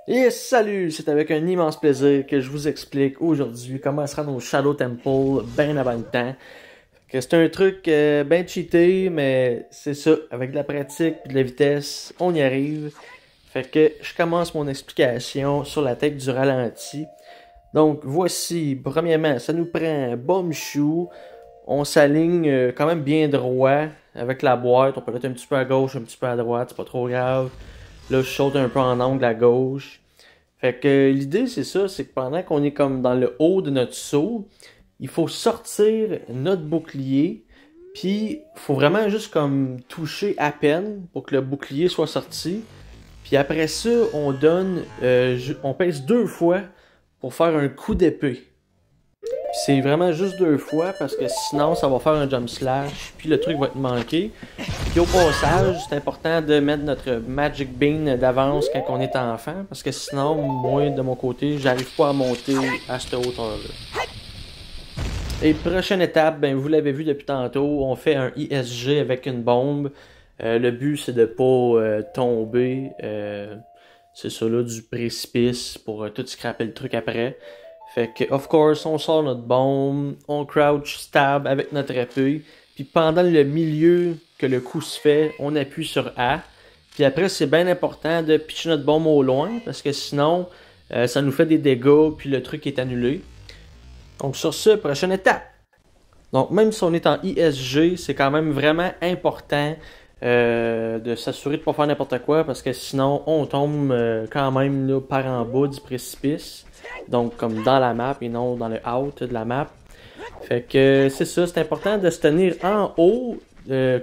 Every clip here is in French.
Et salut, c'est avec un immense plaisir que je vous explique aujourd'hui comment se rendre au Shadow Temple bien avant le temps. Que c'est un truc bien cheaté, mais c'est ça, avec de la pratique et de la vitesse, on y arrive. Fait que je commence mon explication sur la tête du ralenti. Donc voici, premièrement, ça nous prend un bon shoe. On s'aligne quand même bien droit avec la boîte. On peut être un petit peu à gauche, un petit peu à droite, c'est pas trop grave. Là, je saute un peu en angle à gauche. Fait que l'idée, c'est ça, c'est que pendant qu'on est comme dans le haut de notre saut, il faut sortir notre bouclier, puis il faut vraiment juste comme toucher à peine pour que le bouclier soit sorti. Puis après ça, on pèse 2 fois pour faire un coup d'épée. C'est vraiment juste 2 fois parce que sinon ça va faire un jump slash puis le truc va être manqué. Puis au passage, c'est important de mettre notre Magic Bean d'avance quand on est enfant parce que sinon, moi de mon côté, j'arrive pas à monter à cette hauteur-là. Et prochaine étape, ben vous l'avez vu depuis tantôt, on fait un ISG avec une bombe. Le but c'est de pas tomber, c'est ça là, du précipice pour tout scraper le truc après. Fait que, of course, on sort notre bombe, on crouch stab avec notre épée, puis pendant le milieu que le coup se fait, on appuie sur A. Puis après, c'est bien important de pitcher notre bombe au loin, parce que sinon, ça nous fait des dégâts, puis le truc est annulé. Donc sur ce, prochaine étape. Donc même si on est en ISG, c'est quand même vraiment important de s'assurer de ne pas faire n'importe quoi, parce que sinon, on tombe quand même là, par en bas du précipice. Donc comme dans la map et non dans le out de la map. Fait que c'est ça, c'est important de se tenir en haut,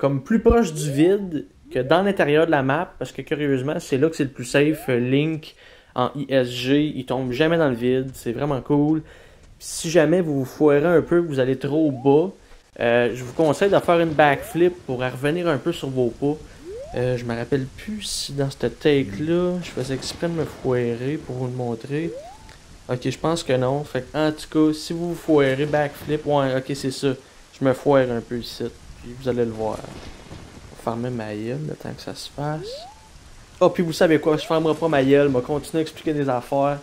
comme plus proche du vide que dans l'intérieur de la map, parce que curieusement, c'est là que c'est le plus safe. Link en ISG, il tombe jamais dans le vide, c'est vraiment cool. Puis si jamais vous vous foirez un peu, que vous allez trop bas, je vous conseille de faire une backflip pour revenir un peu sur vos pas. Je me rappelle plus si dans cette take-là, je faisais exprès de me foirer pour vous le montrer. Ok, je pense que non. Fait en tout cas, si vous vous foirez backflip, ouais, ok, c'est ça. Je me foire un peu ici. Puis vous allez le voir. Je vais fermer ma gueule le temps que ça se fasse. Oh, puis vous savez quoi, je fermerai pas ma gueule, je vais continuer à expliquer des affaires.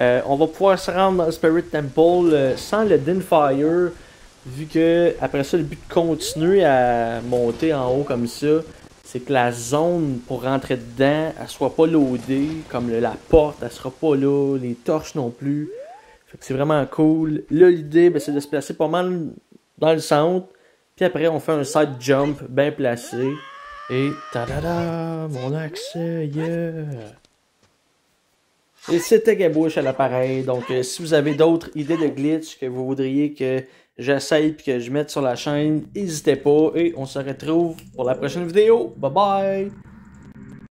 On va pouvoir se rendre dans le Spirit Temple sans le Dinfire, vu que après ça, le but de continuer à monter en haut comme ça, c'est que la zone pour rentrer dedans, elle soit pas loadée, comme la porte, elle sera pas là, les torches non plus. Fait que c'est vraiment cool. Là, l'idée, ben, c'est de se placer pas mal dans le centre, puis après, on fait un side jump bien placé. Et ta-da-da, mon accès, yeah! Et c'était Gabouche à l'appareil. Donc, si vous avez d'autres idées de glitch que vous voudriez que j'essaye et que je mette sur la chaîne, n'hésitez pas. Et on se retrouve pour la prochaine vidéo. Bye bye!